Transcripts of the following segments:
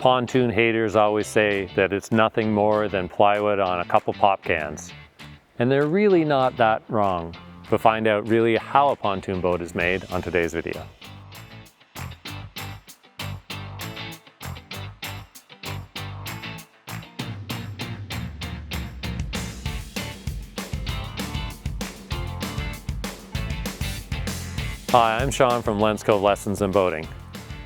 Pontoon haters always say that it's nothing more than plywood on a couple pop cans. And they're really not that wrong. But find out really how a pontoon boat is made on today's video. Hi, I'm Sean from Cove Lessons in Boating.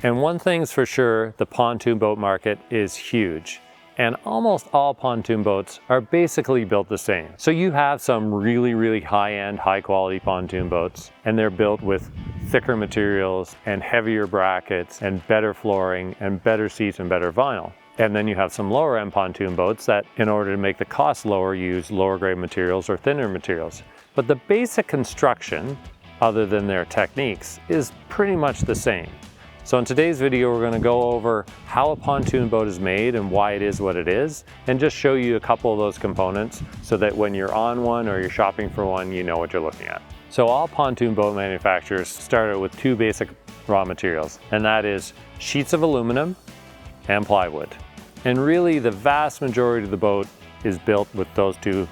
And one thing's for sure, the pontoon boat market is huge. And almost all pontoon boats are basically built the same. So you have some really high-end, high-quality pontoon boats, and they're built with thicker materials and heavier brackets and better flooring and better seats and better vinyl. And then you have some lower-end pontoon boats that, in order to make the cost lower, use lower-grade materials or thinner materials. But the basic construction, other than their techniques, is pretty much the same. So in today's video, we're going to go over how a pontoon boat is made and why it is what it is, and just show you a couple of those components so that when you're on one or you're shopping for one, you know what you're looking at. So all pontoon boat manufacturers started with two basic raw materials, and that is sheets of aluminum and plywood. And really the vast majority of the boat is built with those two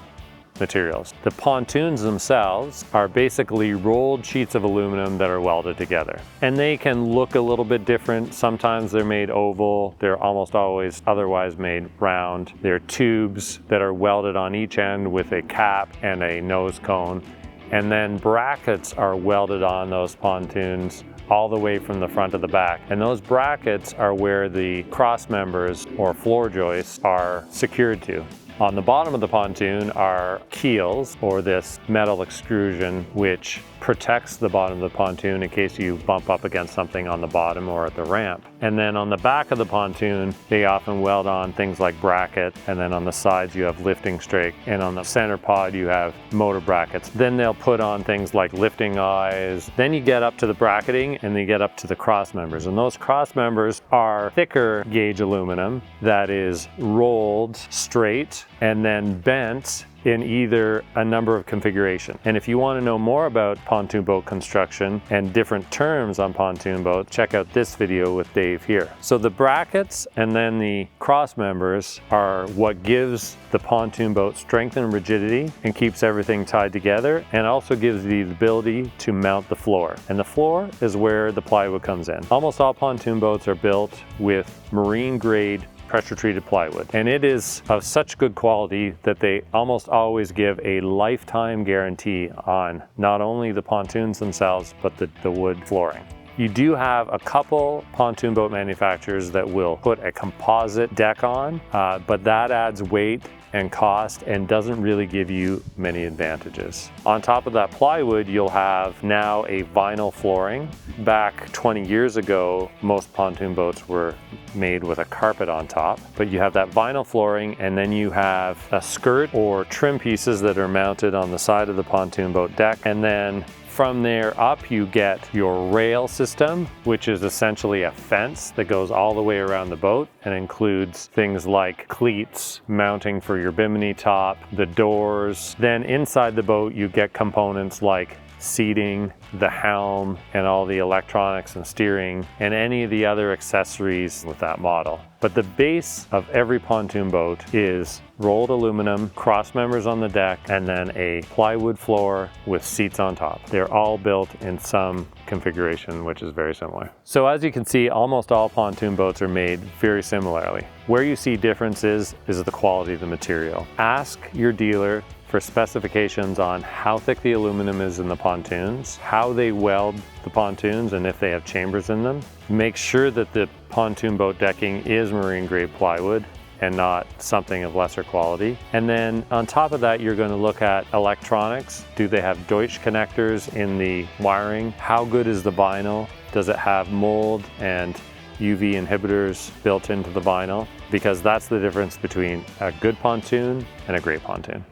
materials. The pontoons themselves are basically rolled sheets of aluminum that are welded together. And they can look a little bit different. Sometimes they're made oval. They're almost always otherwise made round. They're tubes that are welded on each end with a cap and a nose cone. And then brackets are welded on those pontoons all the way from the front to the back. And those brackets are where the cross members or floor joists are secured to. On the bottom of the pontoon are keels, or this metal extrusion, which protects the bottom of the pontoon in case you bump up against something on the bottom or at the ramp. And then on the back of the pontoon, they often weld on things like bracket, and then on the sides you have lifting strake, and on the center pod you have motor brackets. Then they'll put on things like lifting eyes. Then you get up to the bracketing and you get up to the cross members. And those cross members are thicker gauge aluminum that is rolled straight and then bent in either a number of configurations. And if you want to know more about pontoon boat construction and different terms on pontoon boats, check out this video with Dave here. So the brackets and then the cross members are what gives the pontoon boat strength and rigidity and keeps everything tied together, and also gives you the ability to mount the floor. And the floor is where the plywood comes in. Almost all pontoon boats are built with marine grade pressure-treated plywood, and it is of such good quality that they almost always give a lifetime guarantee on not only the pontoons themselves but the wood flooring. You do have a couple pontoon boat manufacturers that will put a composite deck on, but that adds weight and cost and doesn't really give you many advantages. On top of that plywood, you'll have now a vinyl flooring. Back 20 years ago, most pontoon boats were made with a carpet on top, but you have that vinyl flooring, and then you have a skirt or trim pieces that are mounted on the side of the pontoon boat deck. And then from there up, you get your rail system, which is essentially a fence that goes all the way around the boat and includes things like cleats, mounting for your bimini top, the doors. Then inside the boat, you get components like seating, the helm, and all the electronics and steering, and any of the other accessories with that model. But the base of every pontoon boat is rolled aluminum, cross members on the deck, and then a plywood floor with seats on top. They're all built in some configuration, which is very similar. So as you can see, almost all pontoon boats are made very similarly. Where you see differences is the quality of the material. Ask your dealer for specifications on how thick the aluminum is in the pontoons, how they weld the pontoons, and if they have chambers in them. Make sure that the pontoon boat decking is marine grade plywood and not something of lesser quality. And then on top of that, you're going to look at electronics. Do they have Deutsch connectors in the wiring? How good is the vinyl? Does it have mold and UV inhibitors built into the vinyl? Because that's the difference between a good pontoon and a great pontoon.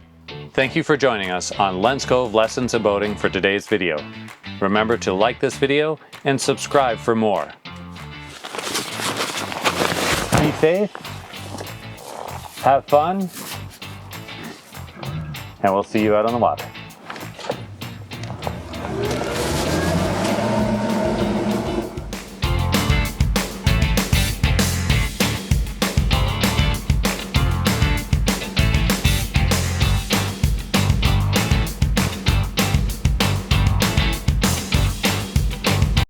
Thank you for joining us on Cove Lessons in Boating for today's video. Remember to like this video and subscribe for more. Be safe, have fun, and we'll see you out on the water.